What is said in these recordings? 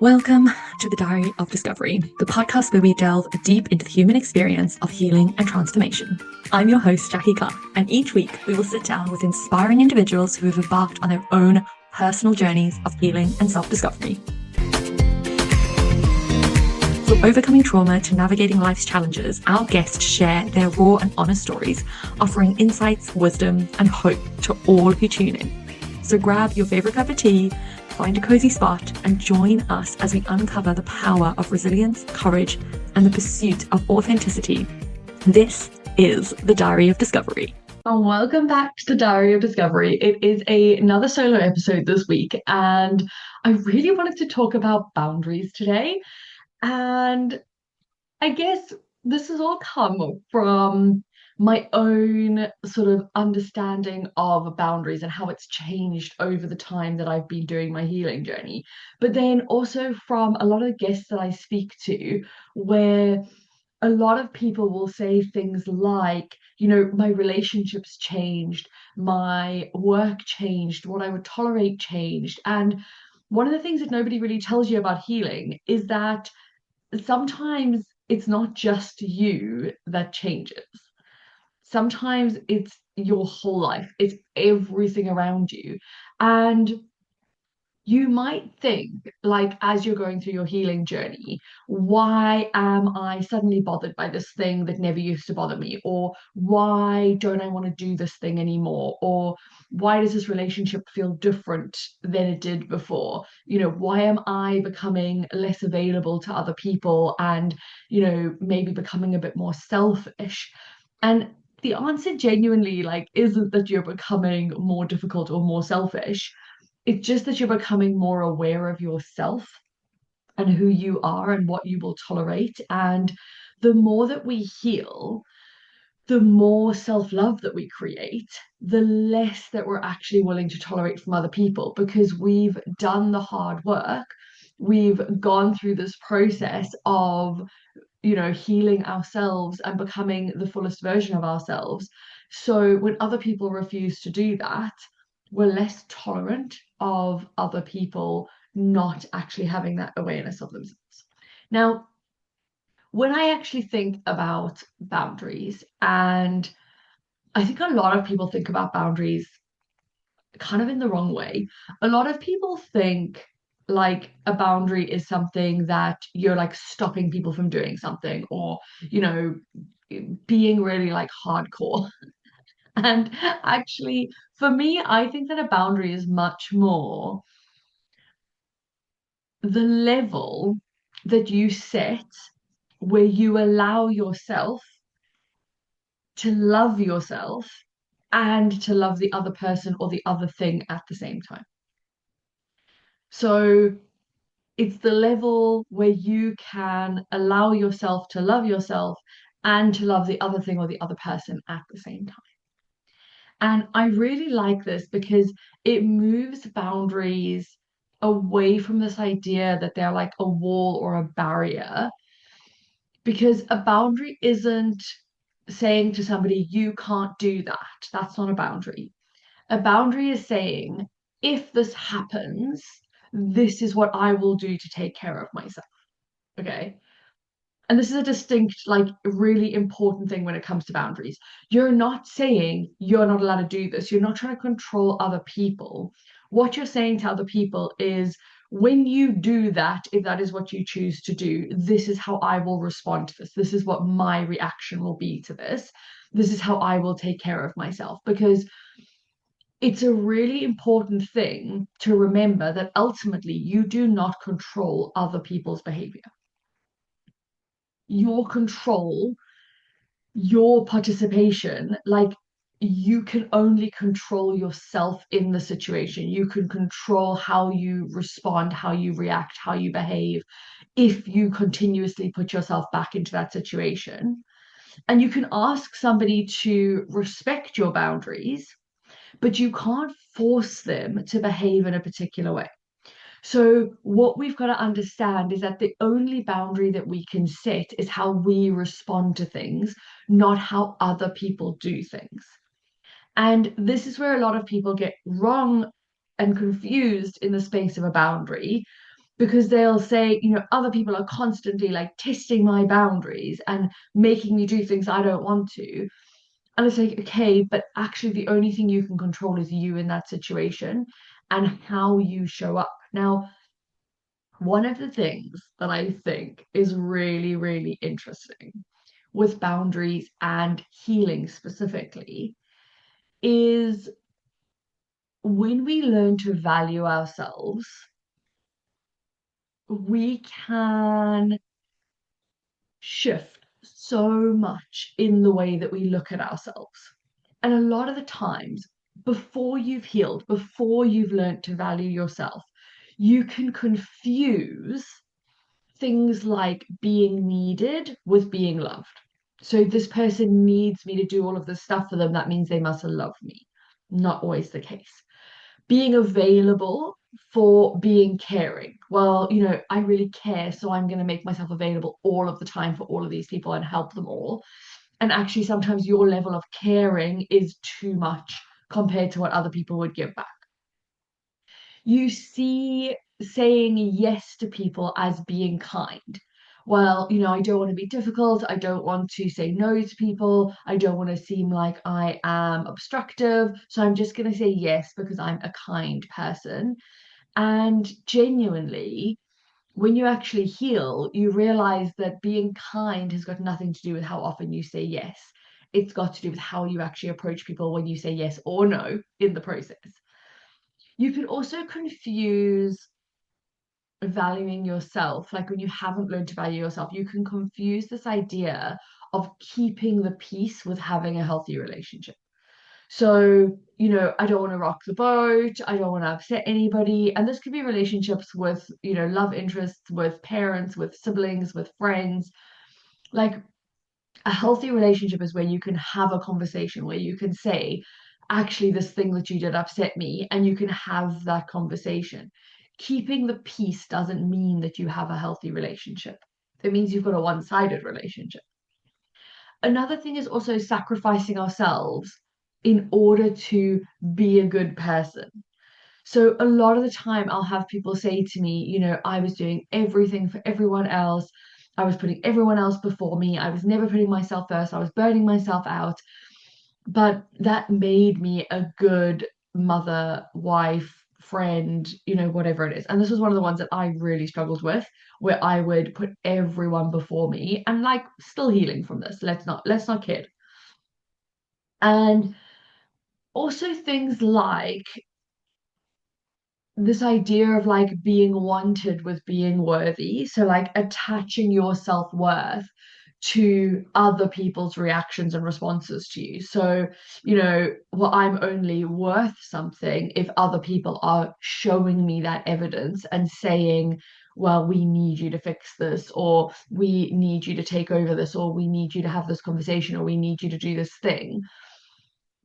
Welcome to the Diary of Discovery, the podcast where we delve deep into the human experience of healing and transformation. I'm your host, Jacky Clarke, and each week we will sit down with inspiring individuals who have embarked on their own personal journeys of healing and self-discovery. From overcoming trauma to navigating life's challenges, our guests share their raw and honest stories, offering insights, wisdom, and hope to all who tune in. So grab your favorite cup of tea, find a cozy spot, and join us as we uncover the power of resilience, courage, and the pursuit of authenticity. This is the Diary of Discovery. Welcome back to the Diary of Discovery. It is another solo episode this week, and I really wanted to talk about boundaries today. And I guess this has all come from my own sort of understanding of boundaries and how it's changed over the time that I've been doing my healing journey. But then also from a lot of guests that I speak to, where a lot of people will say things like, my relationships changed, my work changed, what I would tolerate changed. And one of the things that nobody really tells you about healing is that sometimes it's not just you that changes. Sometimes it's your whole life, it's everything around you. And you might think, like, as you're going through your healing journey, why am I suddenly bothered by this thing that never used to bother me? Or why don't I want to do this thing anymore? Or why does this relationship feel different than it did before? Why am I becoming less available to other people and, maybe becoming a bit more selfish? And the answer genuinely, like, isn't that you're becoming more difficult or more selfish. It's just that you're becoming more aware of yourself and who you are and what you will tolerate. And the more that we heal, the more self-love that we create, the less that we're actually willing to tolerate from other people, because we've done the hard work. We've gone through this process of, healing ourselves and becoming the fullest version of ourselves. So when other people refuse to do that, we're less tolerant of other people not actually having that awareness of themselves. Now, when I actually think about boundaries, and I think a lot of people think about boundaries kind of in the wrong way. A lot of people think like a boundary is something that you're like stopping people from doing something, or, being really like hardcore. And actually, for me, I think that a boundary is much more the level that you set where you allow yourself to love yourself and to love the other person or the other thing at the same time. So it's the level where you can allow yourself to love yourself and to love the other thing or the other person at the same time. And I really like this because it moves boundaries away from this idea that they're like a wall or a barrier, because a boundary isn't saying to somebody, you can't do that. That's not a boundary. A boundary is saying, if this happens, this is what I will do to take care of myself. Okay. And this is a distinct, like, really important thing when it comes to boundaries. You're not saying you're not allowed to do this. You're not trying to control other people. What you're saying to other people is, when you do that, if that is what you choose to do, this is how I will respond to this. This is what my reaction will be to this. This is how I will take care of myself. Because it's a really important thing to remember that ultimately you do not control other people's behavior. Your control, your participation, like, you can only control yourself in the situation. You can control how you respond, how you react, how you behave if you continuously put yourself back into that situation. And you can ask somebody to respect your boundaries, but you can't force them to behave in a particular way. So what we've got to understand is that the only boundary that we can set is how we respond to things, not how other people do things. And this is where a lot of people get wrong and confused in the space of a boundary, because they'll say, other people are constantly like testing my boundaries and making me do things I don't want to. And it's like, okay, but actually, the only thing you can control is you in that situation and how you show up. Now, one of the things that I think is really, really interesting with boundaries and healing specifically is when we learn to value ourselves, we can shift so much in the way that we look at ourselves. And a lot of the times, before you've healed, before you've learned to value yourself, you can confuse things like being needed with being loved. So this person needs me to do all of this stuff for them. That means they must love me. Not always the case. Being available for being caring. Well, I really care, so I'm going to make myself available all of the time for all of these people and help them all. And actually, sometimes your level of caring is too much compared to what other people would give back. You see saying yes to people as being kind. Well, I don't want to be difficult. I don't want to say no to people. I don't want to seem like I am obstructive. So I'm just going to say yes because I'm a kind person. And genuinely, when you actually heal, you realize that being kind has got nothing to do with how often you say yes. It's got to do with how you actually approach people when you say yes or no in the process. You could also confuse valuing yourself. Like when you haven't learned to value yourself, you can confuse this idea of keeping the peace with having a healthy relationship. So, I don't want to rock the boat. I don't want to upset anybody. And this could be relationships with, love interests, with parents, with siblings, with friends. Like a healthy relationship is where you can have a conversation, where you can say, actually, this thing that you did upset me, and you can have that conversation. Keeping the peace doesn't mean that you have a healthy relationship. It means you've got a one-sided relationship. Another thing is also sacrificing ourselves in order to be a good person. So a lot of the time I'll have people say to me, I was doing everything for everyone else. I was putting everyone else before me. I was never putting myself first. I was burning myself out. But that made me a good mother, wife, friend, whatever it is. And this was one of the ones that I really struggled with, where I would put everyone before me and like still healing from this. Let's not kid. And also things like this idea of like being wanted with being worthy. So, like attaching your self worth to other people's reactions and responses to you. So, well, I'm only worth something if other people are showing me that evidence and saying, well, we need you to fix this, or we need you to take over this, or we need you to have this conversation, or we need you to do this thing.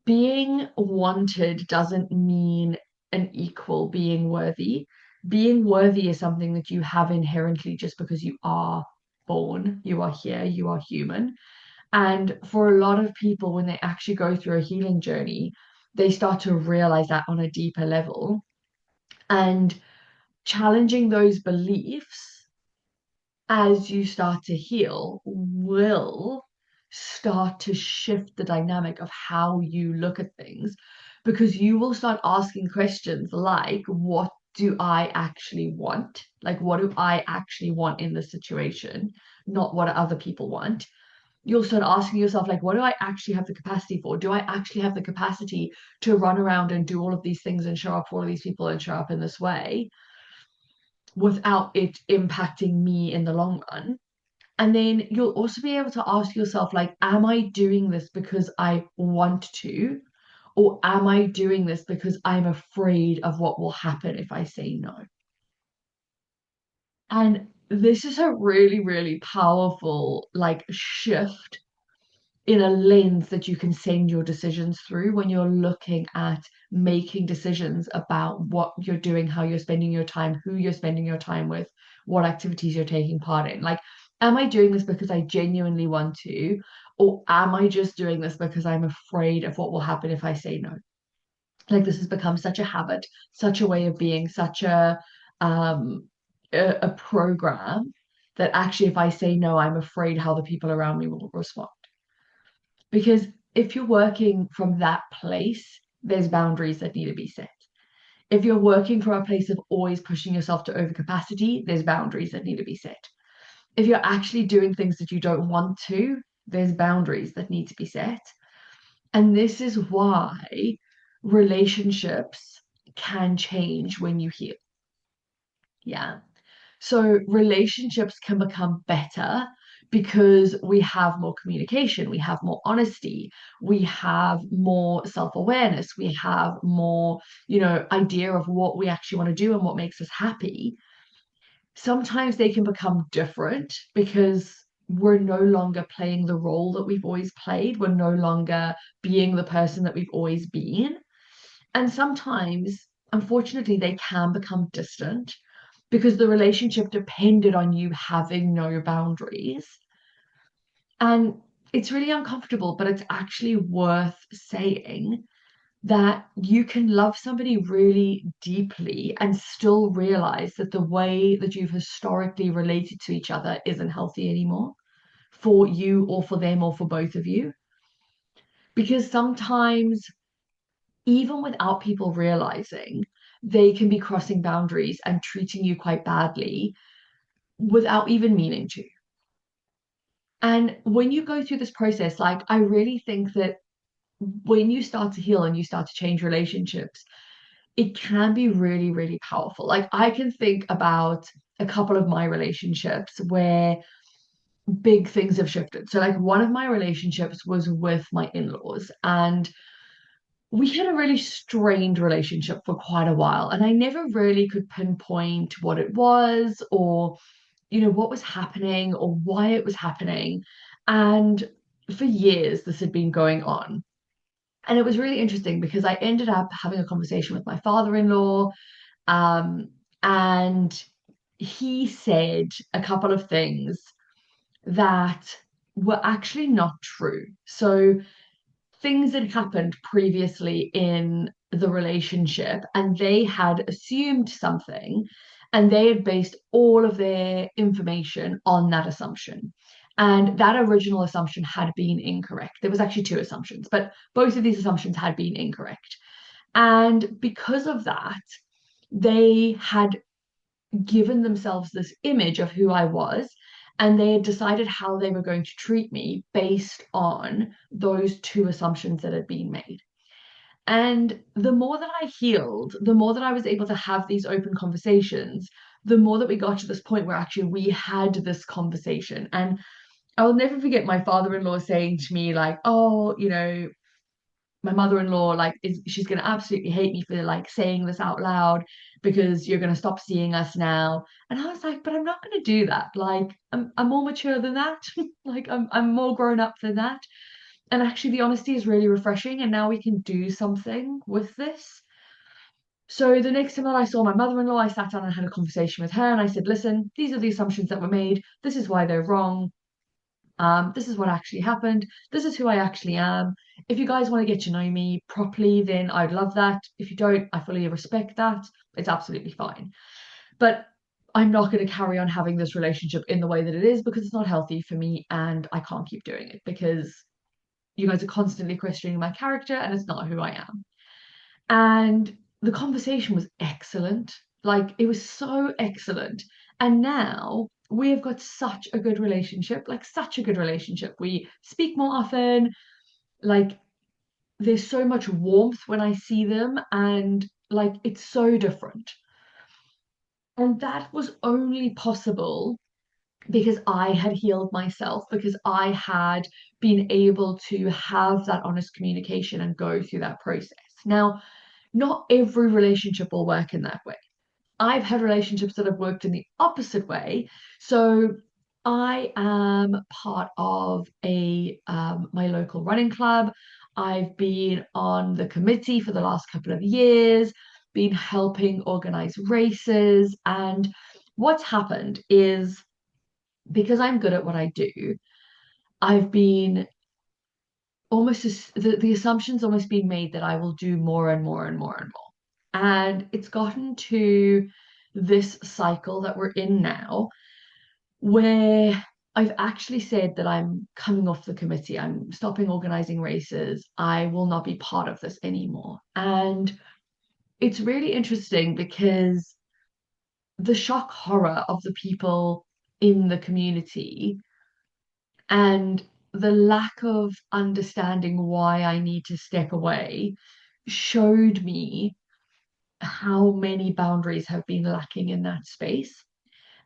Being wanted doesn't mean an equal being worthy. Being worthy is something that you have inherently just because you are born, you are here, you are human. And for a lot of people, when they actually go through a healing journey, they start to realize that on a deeper level. And challenging those beliefs as you start to heal will start to shift the dynamic of how you look at things because you will start asking questions like, what do I actually want? Like, what do I actually want in this situation? Not what other people want. You'll start asking yourself, like, what do I actually have the capacity for? Do I actually have the capacity to run around and do all of these things and show up for all of these people and show up in this way without it impacting me in the long run? And then you'll also be able to ask yourself, like, am I doing this because I want to? Or am I doing this because I'm afraid of what will happen if I say no? And this is a really, really powerful, like, shift in a lens that you can send your decisions through when you're looking at making decisions about what you're doing, how you're spending your time, who you're spending your time with, what activities you're taking part in. Like, am I doing this because I genuinely want to, or am I just doing this because I'm afraid of what will happen if I say no? Like, this has become such a habit, such a way of being, such a um a program that actually, if I say no, I'm afraid how the people around me will respond. Because if you're working from that place, there's boundaries that need to be set. If you're working from a place of always pushing yourself to overcapacity, there's boundaries that need to be set. If you're actually doing things that you don't want to, there's boundaries that need to be set. And this is why relationships can change when you heal. Yeah. So relationships can become better because we have more communication, we have more honesty, we have more self-awareness, we have more, idea of what we actually want to do and what makes us happy. Sometimes they can become different because we're no longer playing the role that we've always played. We're no longer being the person that we've always been. And sometimes, unfortunately, they can become distant because the relationship depended on you having no boundaries. And it's really uncomfortable, but it's actually worth saying that you can love somebody really deeply and still realize that the way that you've historically related to each other isn't healthy anymore for you or for them or for both of you. Because sometimes, even without people realizing, they can be crossing boundaries and treating you quite badly without even meaning to. And when you go through this process, like, I really think that when you start to heal and you start to change relationships, it can be really, really powerful. Like, I can think about a couple of my relationships where big things have shifted. So, like, one of my relationships was with my in-laws, and we had a really strained relationship for quite a while. And I never really could pinpoint what it was or, what was happening or why it was happening. And for years, this had been going on. And it was really interesting because I ended up having a conversation with my father-in-law, um, and he said a couple of things that were actually not true. So things had happened previously in the relationship, and they had assumed something, and they had based all of their information on that assumption. And that original assumption had been incorrect. There was actually two assumptions, but both of these assumptions had been incorrect. And because of that, they had given themselves this image of who I was, and they had decided how they were going to treat me based on those two assumptions that had been made. And the more that I healed, the more that I was able to have these open conversations, the more that we got to this point where actually we had this conversation. And I'll never forget my father-in-law saying to me, like, oh, my mother-in-law, like, she's going to absolutely hate me for like saying this out loud because you're going to stop seeing us now. And I was like, but I'm not going to do that. Like, I'm more mature than that. Like, I'm more grown up than that. And actually the honesty is really refreshing, and now we can do something with this. So the next time that I saw my mother-in-law, I sat down and had a conversation with her, and I said, listen, these are the assumptions that were made, this is why they're wrong. This is what actually happened. This is who I actually am. If you guys want to get to know me properly, then I'd love that. If you don't, I fully respect that. It's absolutely fine. But I'm not going to carry on having this relationship in the way that it is because it's not healthy for me, and I can't keep doing it because you guys are constantly questioning my character and it's not who I am. And the conversation was excellent. Like, it was so excellent. And now we have got such a good relationship, like such a good relationship. We speak more often. Like, there's so much warmth when I see them, and like, it's so different. And that was only possible because I had healed myself, because I had been able to have that honest communication and go through that process. Now, not every relationship will work in that way. I've had relationships that have worked in the opposite way. So I am part of a my local running club. I've been on the committee for the last couple of years, been helping organize races. And what's happened is, because I'm good at what I do, I've been the assumption's almost been made that I will do more and more and more and more. And it's gotten to this cycle that we're in now, where I've actually said that I'm coming off the committee, I'm stopping organizing races, I will not be part of this anymore. And it's really interesting because the shock horror of the people in the community and the lack of understanding why I need to step away showed me how many boundaries have been lacking in that space.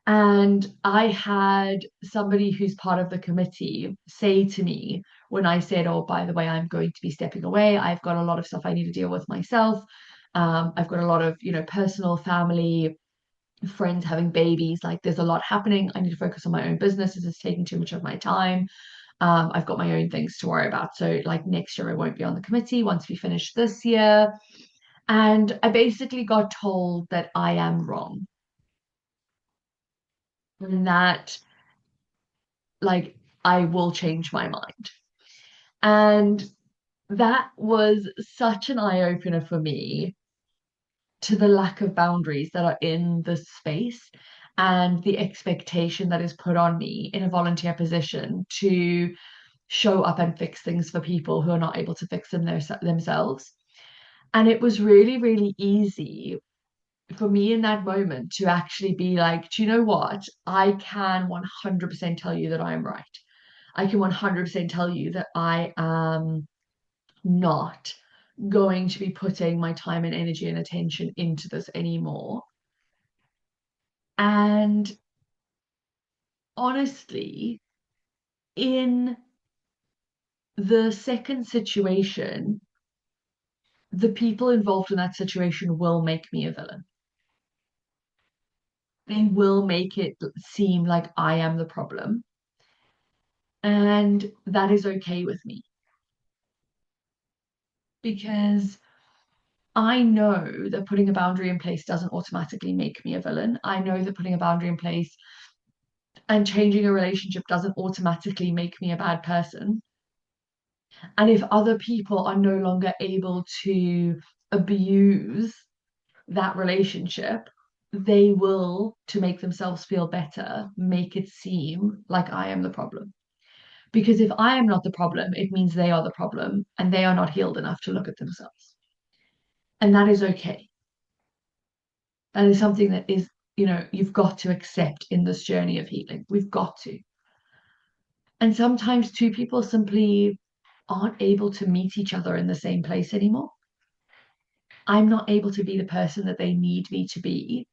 And I had somebody who's part of the committee say to me when I said, "Oh, by the way, I'm going to be stepping away. I've got a lot of stuff I need to deal with myself. I've got a lot of, personal family, friends having babies. Like, there's a lot happening. I need to focus on my own business. This is taking too much of my time. I've got my own things to worry about. So, like, next year I won't be on the committee once we finish this year." And I basically got told that I am wrong and that, like, I will change my mind. And that was such an eye opener for me to the lack of boundaries that are in the space and the expectation that is put on me in a volunteer position to show up and fix things for people who are not able to fix them themselves. And it was really, really easy for me in that moment to actually be like, do you know what? I can 100% tell you that I'm right. I can 100% tell you that I am not going to be putting my time and energy and attention into this anymore. And honestly, in the second situation, the people involved in that situation will make me a villain. They will make it seem like I am the problem. And that is okay with me because I know that putting a boundary in place doesn't automatically make me a villain. I know that putting a boundary in place and changing a relationship doesn't automatically make me a bad person. And if other people are no longer able to abuse that relationship, they will, to make themselves feel better, make it seem like I am the problem. Because if I am not the problem, it means they are the problem and they are not healed enough to look at themselves. And that is okay. That is something that is, you've got to accept in this journey of healing. We've got to. And sometimes two people simply aren't able to meet each other in the same place anymore. I'm not able to be the person that they need me to be,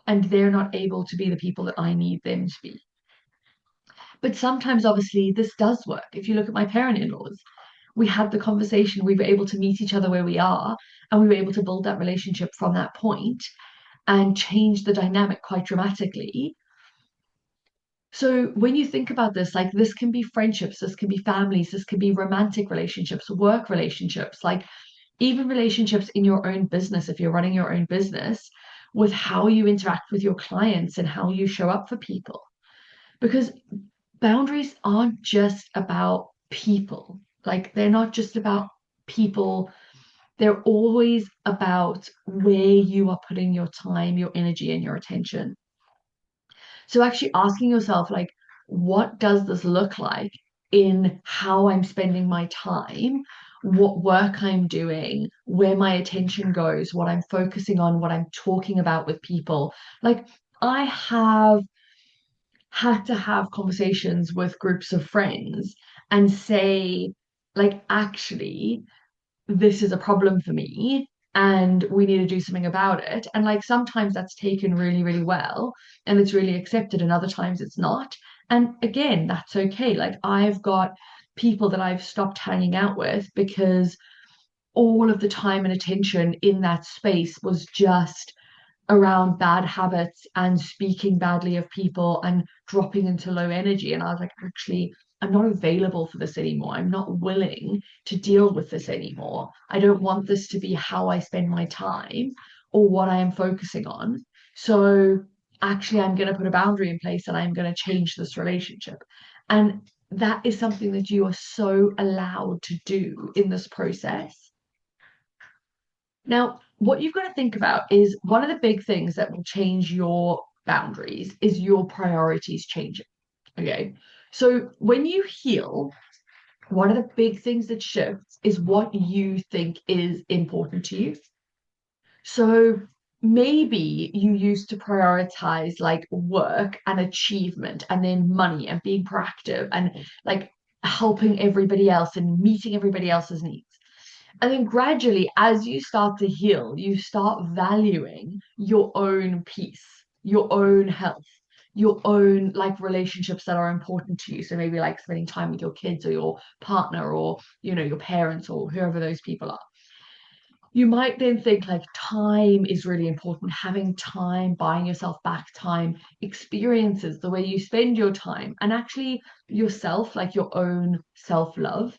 and they're not able to be the people that I need them to be. But sometimes, obviously, this does work. If you look at my parent-in-laws, we had the conversation, we were able to meet each other where we are, and we were able to build that relationship from that point and change the dynamic quite dramatically. So when you think about this, like, this can be friendships, this can be families, this can be romantic relationships, work relationships, like even relationships in your own business, if you're running your own business, with how you interact with your clients and how you show up for people. Because boundaries aren't just about people, like, they're not just about people. They're always about where you are putting your time, your energy, and your attention. So actually asking yourself, like, what does this look like in how I'm spending my time, what work I'm doing, where my attention goes, what I'm focusing on, what I'm talking about with people. Like, I have had to have conversations with groups of friends and say, like, actually, this is a problem for me and we need to do something about it. And like sometimes that's taken really, really well and it's really accepted, and other times it's not. And again, that's okay. Like, I've got people that I've stopped hanging out with because all of the time and attention in that space was just around bad habits and speaking badly of people and dropping into low energy. And I was like, actually, I'm not available for this anymore. I'm not willing to deal with this anymore. I don't want this to be how I spend my time or what I am focusing on. So actually, I'm going to put a boundary in place and I'm going to change this relationship. And that is something that you are so allowed to do in this process. Now, what you've got to think about is one of the big things that will change your boundaries is your priorities changing. Okay. So when you heal, one of the big things that shifts is what you think is important to you. So maybe you used to prioritize like work and achievement and then money and being proactive and like helping everybody else and meeting everybody else's needs. And then gradually, as you start to heal, you start valuing your own peace, your own health, your own like relationships that are important to you. So maybe like spending time with your kids or your partner or, your parents or whoever those people are. You might then think like time is really important, having time, buying yourself back time, experiences, the way you spend your time, and actually yourself, like your own self love.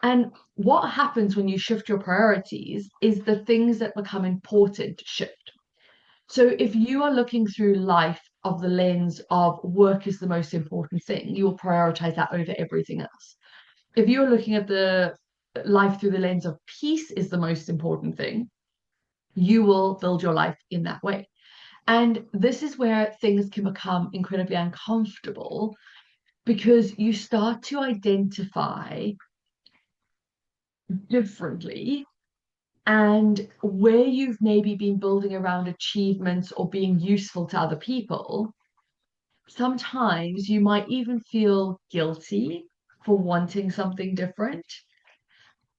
And what happens when you shift your priorities is the things that become important shift. So if you are looking through life of the lens of work is the most important thing, you will prioritize that over everything else. If you're looking at the life through the lens of peace is the most important thing, you will build your life in that way. And this is where things can become incredibly uncomfortable because you start to identify differently. And where you've maybe been building around achievements or being useful to other people, sometimes you might even feel guilty for wanting something different.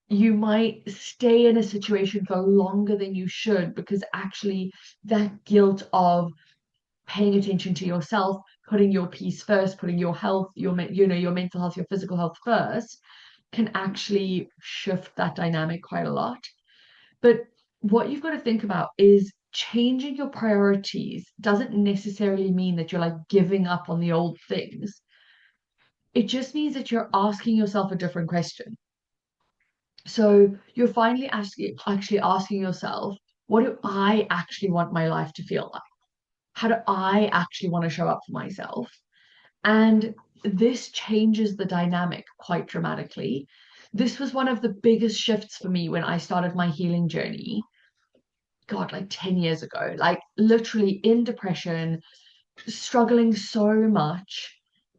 You might stay in a situation for longer than you should because actually that guilt of paying attention to yourself, putting your peace first, putting your health, your mental health, your physical health first, can actually shift that dynamic quite a lot. But what you've got to think about is changing your priorities doesn't necessarily mean that you're like giving up on the old things. It just means that you're asking yourself a different question. So you're finally actually asking yourself, what do I actually want my life to feel like? How do I actually want to show up for myself? And this changes the dynamic quite dramatically. This was one of the biggest shifts for me when I started my healing journey. God, like 10 years ago, like literally in depression, struggling so much,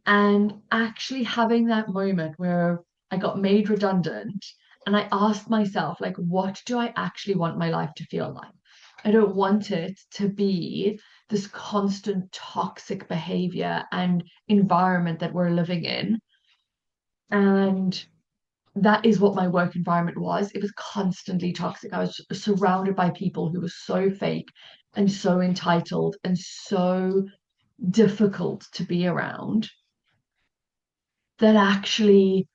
and actually having that moment where I got made redundant and I asked myself, like, what do I actually want my life to feel like? I don't want it to be this constant toxic behavior and environment that we're living in. And that is what my work environment was. It was constantly toxic. I was surrounded by people who were so fake and so entitled and so difficult to be around that actually,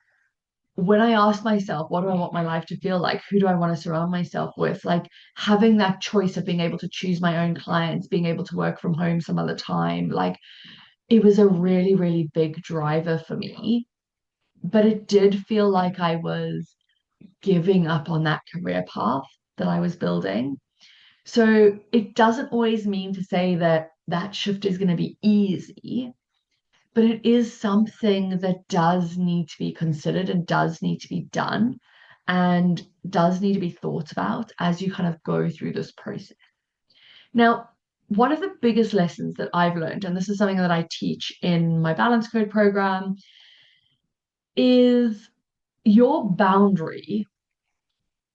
when I asked myself, what do I want my life to feel like? Who do I want to surround myself with? Like having that choice of being able to choose my own clients, being able to work from home some other time, like it was a really, really big driver for me. But it did feel like I was giving up on that career path that I was building. So it doesn't always mean to say that that shift is going to be easy, but it is something that does need to be considered and does need to be done and does need to be thought about as you kind of go through this process. Now, one of the biggest lessons that I've learned, and this is something that I teach in my balance code program, is your boundary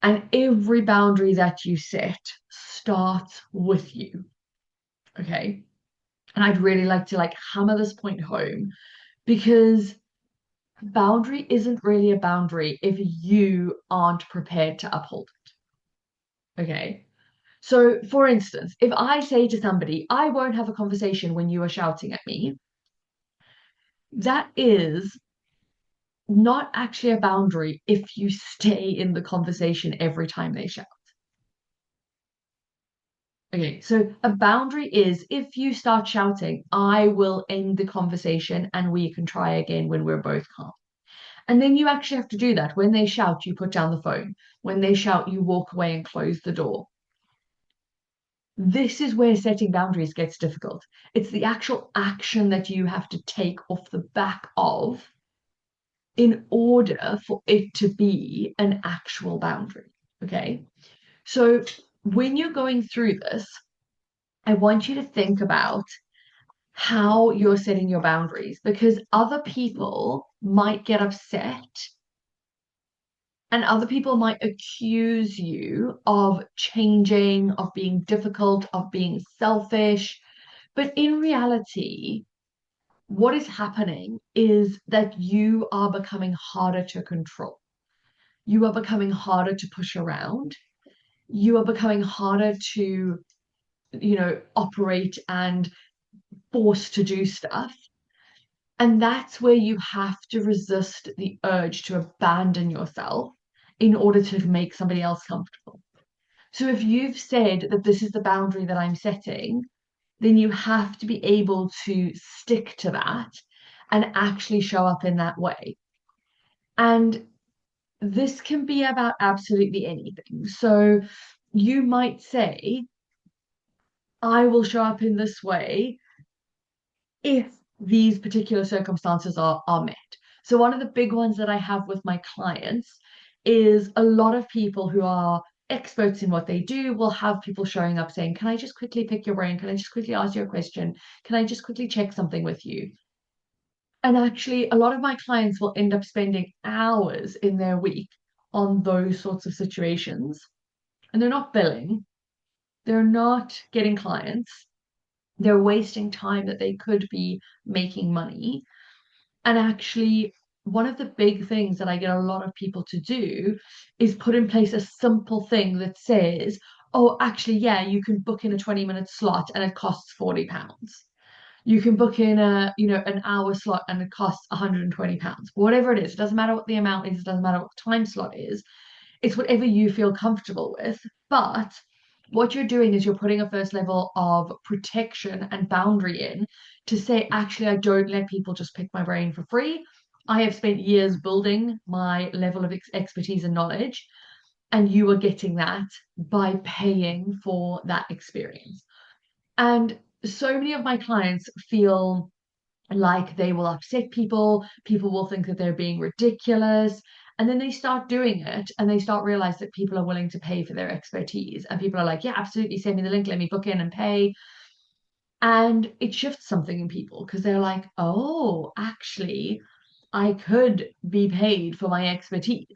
and every boundary that you set starts with you. Okay. And I'd really like to like hammer this point home because boundary isn't really a boundary if you aren't prepared to uphold it. Okay. So, for instance, if I say to somebody, I won't have a conversation when you are shouting at me, that is not actually a boundary if you stay in the conversation every time they shout. Okay, so a boundary is if you start shouting, I will end the conversation and we can try again when we're both calm. And then you actually have to do that. When they shout, you put down the phone. When they shout, you walk away and close the door. This is where setting boundaries gets difficult. It's the actual action that you have to take off the back of in order for it to be an actual boundary. Okay. So when you're going through this, I want you to think about how you're setting your boundaries because other people might get upset and other people might accuse you of changing, of being difficult, of being selfish. But in reality, what is happening is that you are becoming harder to control. You are becoming harder to push around. You are becoming harder to, operate and force to do stuff. And that's where you have to resist the urge to abandon yourself in order to make somebody else comfortable. So if you've said that this is the boundary that I'm setting, then you have to be able to stick to that and actually show up in that way. And this can be about absolutely anything. So you might say, I will show up in this way if these particular circumstances are met. So, one of the big ones that I have with my clients is a lot of people who are experts in what they do will have people showing up saying, can I just quickly pick your brain? Can I just quickly ask you a question? Can I just quickly check something with you? And actually, a lot of my clients will end up spending hours in their week on those sorts of situations. And they're not billing, they're not getting clients, they're wasting time that they could be making money. And actually, one of the big things that I get a lot of people to do is put in place a simple thing that says, oh, actually, yeah, you can book in a 20-minute slot and it costs £40. You can book in an hour slot and it costs £120. Whatever it is, it doesn't matter what the amount is, it doesn't matter what the time slot is. It's whatever you feel comfortable with. But what you're doing is you're putting a first level of protection and boundary in to say, actually, I don't let people just pick my brain for free. I have spent years building my level of expertise and knowledge, and you are getting that by paying for that experience. And so many of my clients feel like they will upset people, people will think that they're being ridiculous. And then they start doing it and they start realize that people are willing to pay for their expertise. And people are like, yeah, absolutely, send me the link, let me book in and pay. And it shifts something in people because they're like, oh, actually, I could be paid for my expertise.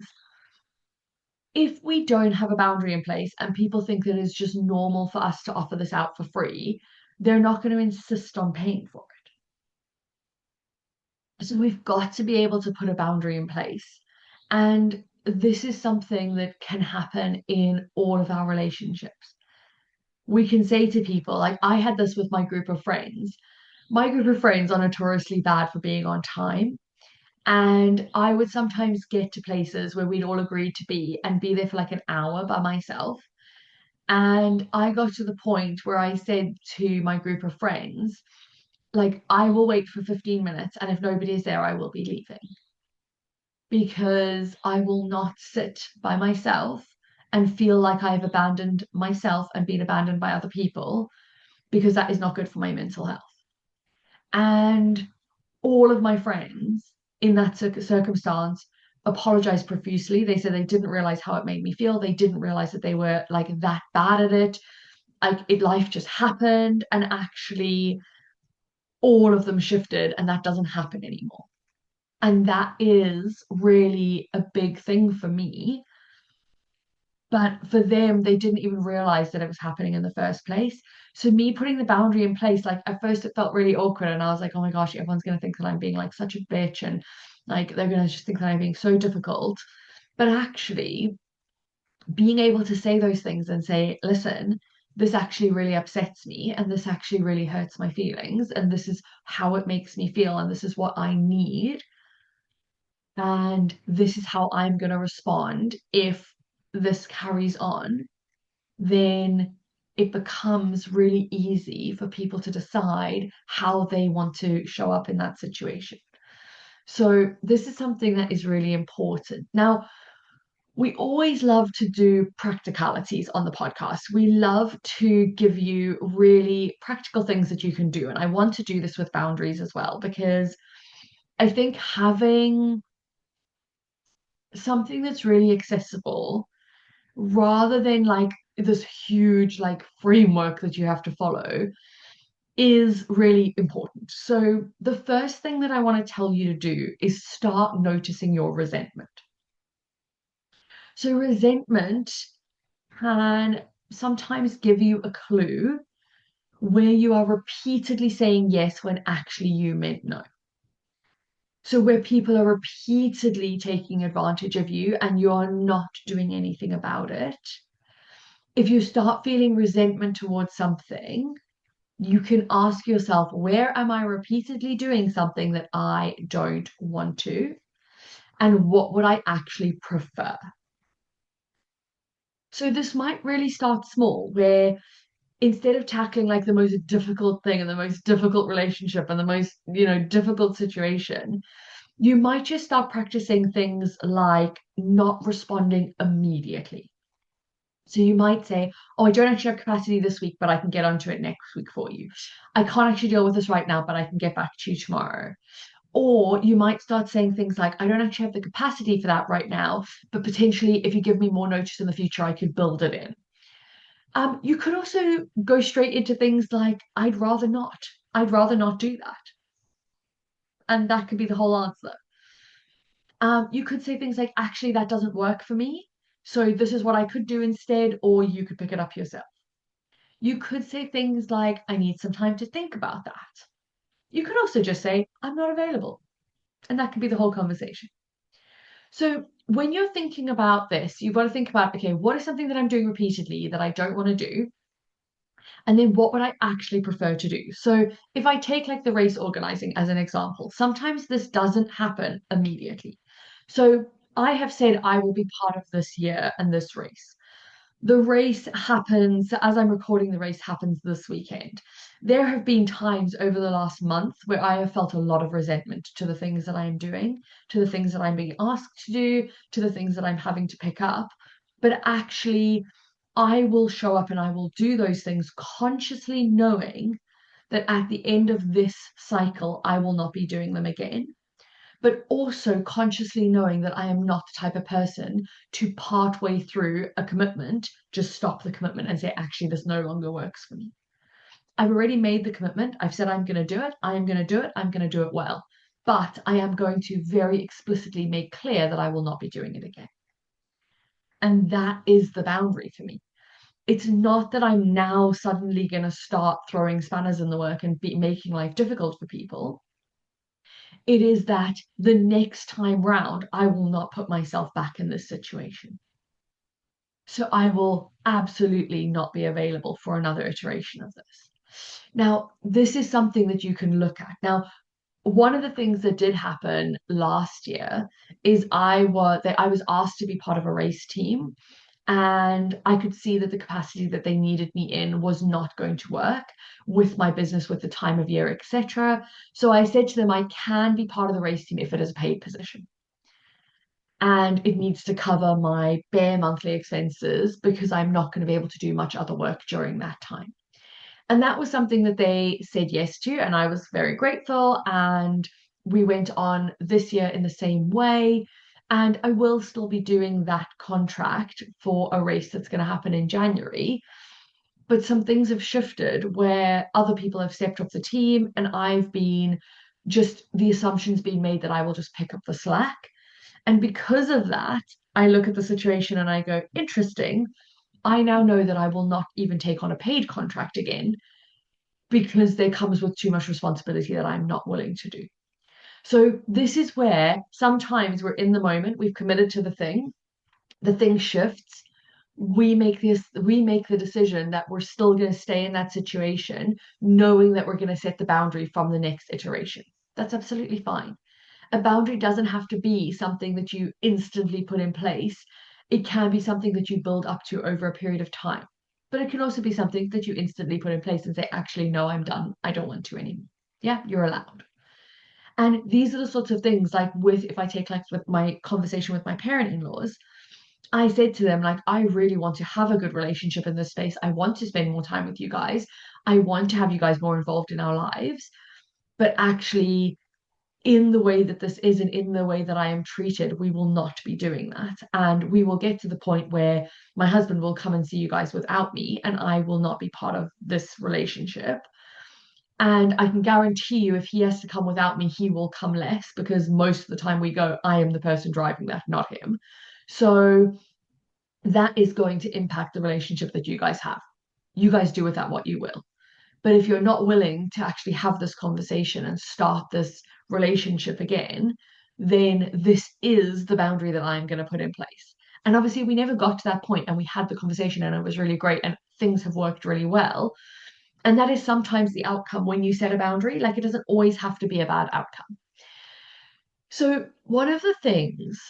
If we don't have a boundary in place and people think that it's just normal for us to offer this out for free, they're not going to insist on paying for it. So we've got to be able to put a boundary in place. And this is something that can happen in all of our relationships. We can say to people, like I had this with my group of friends. My group of friends are notoriously bad for being on time. And I would sometimes get to places where we'd all agreed to be and be there for like an hour by myself. And I got to the point where I said to my group of friends, like, I will wait for 15 minutes, and if nobody is there, I will be leaving because I will not sit by myself and feel like I've abandoned myself and been abandoned by other people because that is not good for my mental health. And all of my friends in that circumstance apologized profusely. They said they didn't realize how it made me feel. They didn't realize that they were like that bad at it. Like life just happened, and actually, all of them shifted, and that doesn't happen anymore. And that is really a big thing for me. But for them, they didn't even realize that it was happening in the first place. So me putting the boundary in place, like at first it felt really awkward, and I was like, oh my gosh, everyone's gonna think that I'm being like such a bitch, and like they're gonna just think that I'm being so difficult. But actually, being able to say those things and say, listen, this actually really upsets me, and this actually really hurts my feelings, and this is how it makes me feel, and this is what I need, and this is how I'm gonna respond if this carries on, then it becomes really easy for people to decide how they want to show up in that situation. So, this is something that is really important. Now, we always love to do practicalities on the podcast. We love to give you really practical things that you can do. And I want to do this with boundaries as well, because I think having something that's really accessible rather than like this huge like framework that you have to follow is really important. So the first thing that I want to tell you to do is start noticing your resentment. So resentment can sometimes give you a clue where you are repeatedly saying yes when actually you meant no. So where people are repeatedly taking advantage of you and you're not doing anything about it. If you start feeling resentment towards something, you can ask yourself, where am I repeatedly doing something that I don't want to? And what would I actually prefer? So this might really start small, where instead of tackling like the most difficult thing and the most difficult relationship and the most, difficult situation, you might just start practicing things like not responding immediately. So you might say, oh, I don't actually have capacity this week, but I can get onto it next week for you. I can't actually deal with this right now, but I can get back to you tomorrow. Or you might start saying things like, I don't actually have the capacity for that right now, but potentially if you give me more notice in the future, I could build it in. You could also go straight into things like, I'd rather not. I'd rather not do that. And that could be the whole answer. You could say things like, actually, that doesn't work for me. So this is what I could do instead, or you could pick it up yourself. You could say things like, I need some time to think about that. You could also just say, I'm not available. And that could be the whole conversation. So when you're thinking about this, you've got to think about, okay, what is something that I'm doing repeatedly that I don't want to do? And then what would I actually prefer to do? So if I take like the race organizing as an example, sometimes this doesn't happen immediately. So I have said I will be part of this year and this race. The race happens, as I'm recording, the race happens this weekend. There have been times over the last month where I have felt a lot of resentment to the things that I am doing, to the things that I'm being asked to do, to the things that I'm having to pick up. But actually, I will show up and I will do those things consciously knowing that at the end of this cycle, I will not be doing them again, but also consciously knowing that I am not the type of person to part way through a commitment, just stop the commitment and say, actually, this no longer works for me. I've already made the commitment. I've said I'm going to do it. I am going to do it. I'm going to do it well. But I am going to very explicitly make clear that I will not be doing it again. And that is the boundary for me. It's not that I'm now suddenly going to start throwing spanners in the work and making life difficult for people. It is that the next time round, I will not put myself back in this situation. So I will absolutely not be available for another iteration of this. Now, this is something that you can look at. Now, one of the things that did happen last year is I was asked to be part of a race team, and I could see that the capacity that they needed me in was not going to work with my business, with the time of year, etc. So I said to them, I can be part of the race team if it is a paid position. And it needs to cover my bare monthly expenses because I'm not going to be able to do much other work during that time. And that was something that they said yes to, and I was very grateful. And we went on this year in the same way. And I will still be doing that contract for a race that's going to happen in January. But some things have shifted where other people have stepped up the team, and I've been just the assumption's been made that I will just pick up the slack. And because of that, I look at the situation and I go, interesting. I now know that I will not even take on a paid contract again because there comes with too much responsibility that I'm not willing to do. So this is where sometimes we're in the moment, we've committed to the thing shifts. We make the decision that we're still going to stay in that situation, knowing that we're going to set the boundary from the next iteration. That's absolutely fine. A boundary doesn't have to be something that you instantly put in place. It can be something that you build up to over a period of time. But it can also be something that you instantly put in place and say, actually, no, I'm done. I don't want to anymore. Yeah, you're allowed. And these are the sorts of things like if I take like with my conversation with my parent-in-laws, I said to them, like, I really want to have a good relationship in this space. I want to spend more time with you guys. I want to have you guys more involved in our lives. But actually, in the way that this is and in the way that I am treated, we will not be doing that. And we will get to the point where my husband will come and see you guys without me, and I will not be part of this relationship. And I can guarantee you, if he has to come without me, he will come less because most of the time we go, I am the person driving that, not him. So that is going to impact the relationship that you guys have. You guys do with that what you will. But if you're not willing to actually have this conversation and start this relationship again, then this is the boundary that I'm going to put in place. And obviously, we never got to that point and we had the conversation and it was really great and things have worked really well. And that is sometimes the outcome when you set a boundary. Like it doesn't always have to be a bad outcome. So, one of the things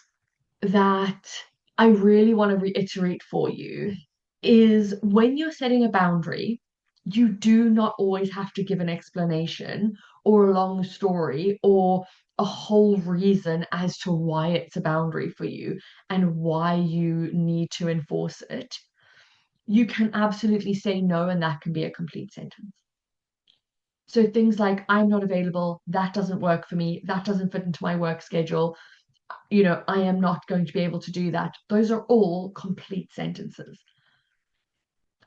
that I really want to reiterate for you is when you're setting a boundary, you do not always have to give an explanation or a long story or a whole reason as to why it's a boundary for you and why you need to enforce it. You can absolutely say no, and that can be a complete sentence. So things like, I'm not available, that doesn't work for me, that doesn't fit into my work schedule, I am not going to be able to do that. Those are all complete sentences.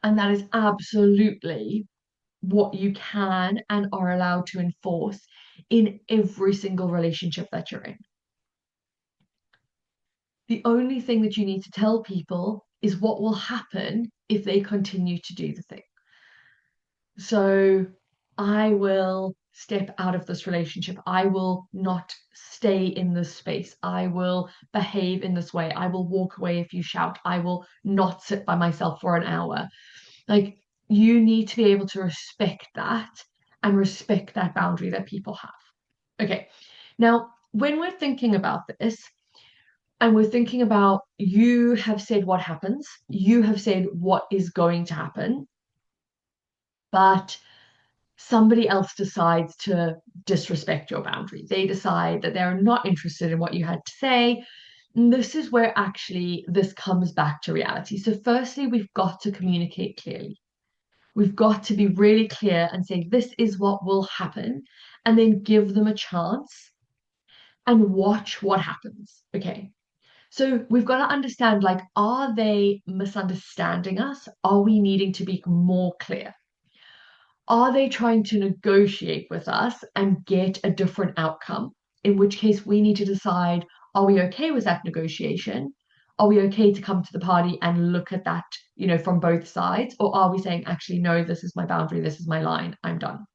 And that is absolutely what you can and are allowed to enforce in every single relationship that you're in. The only thing that you need to tell people is what will happen if they continue to do the thing. So I will step out of this relationship. I will not stay in this space. I will behave in this way. I will walk away if you shout. I will not sit by myself for an hour. Like, you need to be able to respect that and respect that boundary that people have. Okay. Now, when we're thinking about this, and we're thinking about you have said what happens, you have said what is going to happen, but somebody else decides to disrespect your boundary. They decide that they're not interested in what you had to say. And this is where actually this comes back to reality. So, firstly, we've got to communicate clearly. We've got to be really clear and say, this is what will happen, and then give them a chance and watch what happens. Okay. So we've got to understand, like, are they misunderstanding us? Are we needing to be more clear? Are they trying to negotiate with us and get a different outcome? In which case, we need to decide, are we okay with that negotiation? Are we okay to come to the party and look at that, from both sides? Or are we saying, actually, no, this is my boundary, this is my line, I'm done?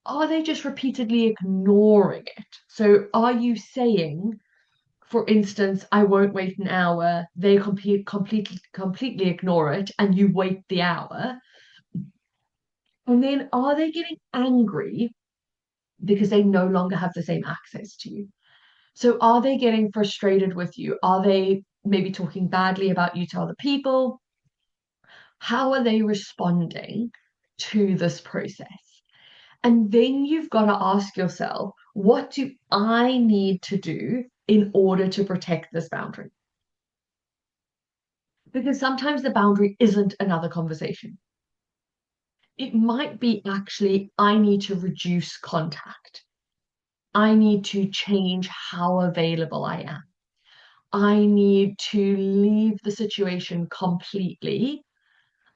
Are they just repeatedly ignoring it? So are you saying, for instance, I won't wait an hour, they completely ignore it, and you wait the hour? And then are they getting angry because they no longer have the same access to you? So are they getting frustrated with you? Are they maybe talking badly about you to other people? How are they responding to this process? And then you've got to ask yourself, what do I need to do in order to protect this boundary? Because sometimes the boundary isn't another conversation. It might be, actually, I need to reduce contact. I need to change how available I am. I need to leave the situation completely.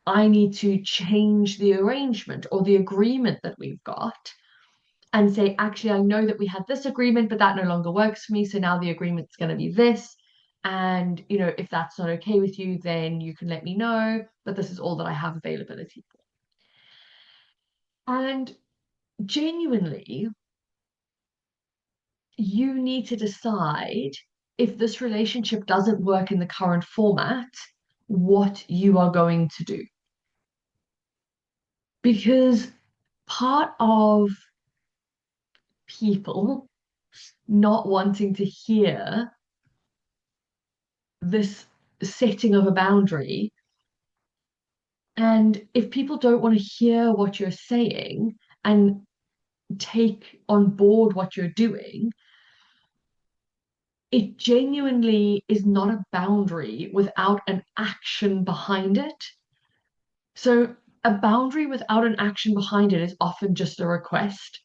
I need to change the arrangement or the agreement that we've got and say, actually, I know that we had this agreement, but that no longer works for me. So now the agreement's going to be this. And, if that's not okay with you, then you can let me know. But this is all that I have availability for. And genuinely, you need to decide, if this relationship doesn't work in the current format, what you are going to do. Because part of people not wanting to hear this setting of a boundary, and if people don't want to hear what you're saying and take on board what you're doing, it genuinely is not a boundary without an action behind it. So a boundary without an action behind it is often just a request.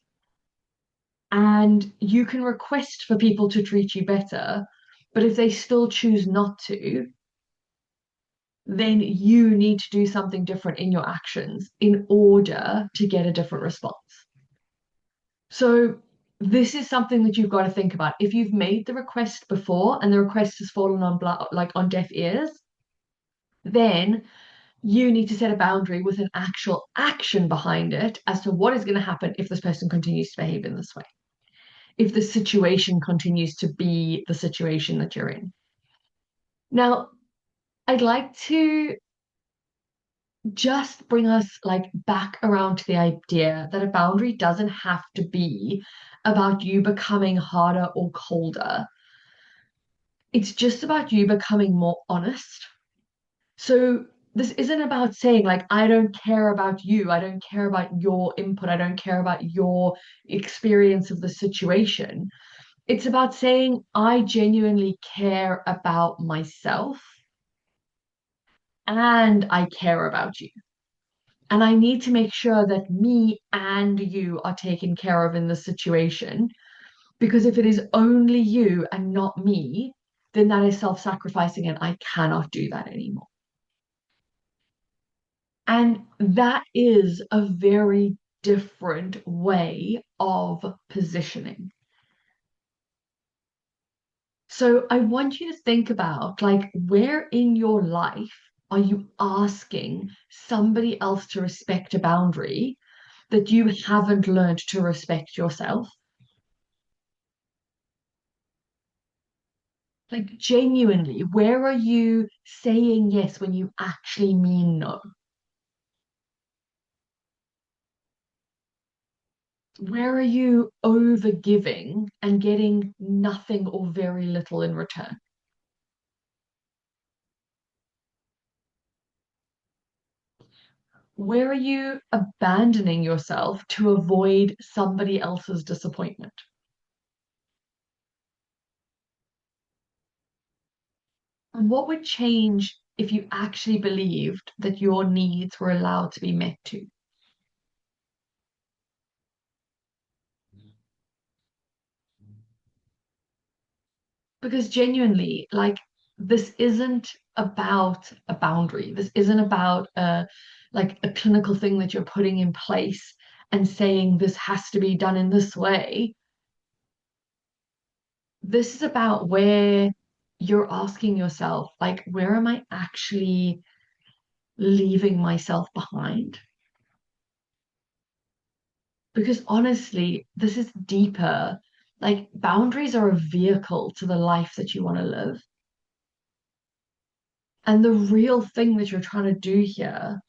And you can request for people to treat you better, but if they still choose not to, then you need to do something different in your actions in order to get a different response. So this is something that you've got to think about. If you've made the request before and the request has fallen on on deaf ears, then you need to set a boundary with an actual action behind it as to what is going to happen if this person continues to behave in this way, if the situation continues to be the situation that you're in. Now, I'd like to just bring us like back around to the idea that a boundary doesn't have to be about you becoming harder or colder. It's just about you becoming more honest. So this isn't about saying like, I don't care about you, I don't care about your input, I don't care about your experience of the situation. It's about saying, I genuinely care about myself and I care about you. And I need to make sure that me and you are taken care of in this situation. Because if it is only you and not me, then that is self-sacrificing and I cannot do that anymore. And that is a very different way of positioning. So I want you to think about like where in your life are you asking somebody else to respect a boundary that you haven't learned to respect yourself? Like genuinely, where are you saying yes when you actually mean no? Where are you over giving and getting nothing or very little in return? Where are you abandoning yourself to avoid somebody else's disappointment? And what would change if you actually believed that your needs were allowed to be met too? Because genuinely, like, this isn't about a boundary. This isn't about a clinical thing that you're putting in place and saying this has to be done in this way. This is about where you're asking yourself, like, where am I actually leaving myself behind? Because honestly, this is deeper. Like, boundaries are a vehicle to the life that you want to live. And the real thing that you're trying to do here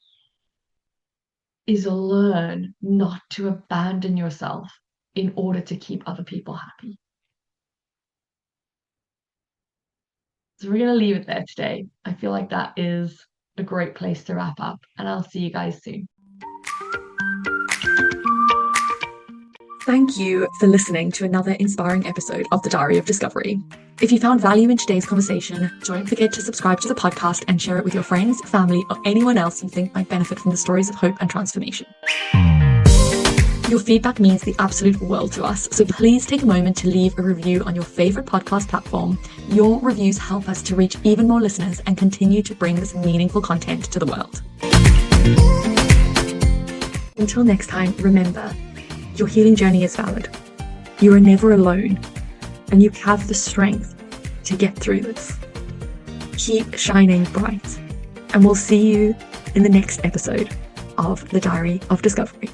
is learn not to abandon yourself in order to keep other people happy. So we're going to leave it there today. I feel like that is a great place to wrap up, and I'll see you guys soon. Thank you for listening to another inspiring episode of the Diary of Discovery. If you found value in today's conversation, don't forget to subscribe to the podcast and share it with your friends, family, or anyone else you think might benefit from the stories of hope and transformation. Your feedback means the absolute world to us, so please take a moment to leave a review on your favorite podcast platform. Your reviews help us to reach even more listeners and continue to bring this meaningful content to the world. Until next time, remember, your healing journey is valid. You are never alone, and you have the strength to get through this. Keep shining bright, and we'll see you in the next episode of the Diary of Discovery.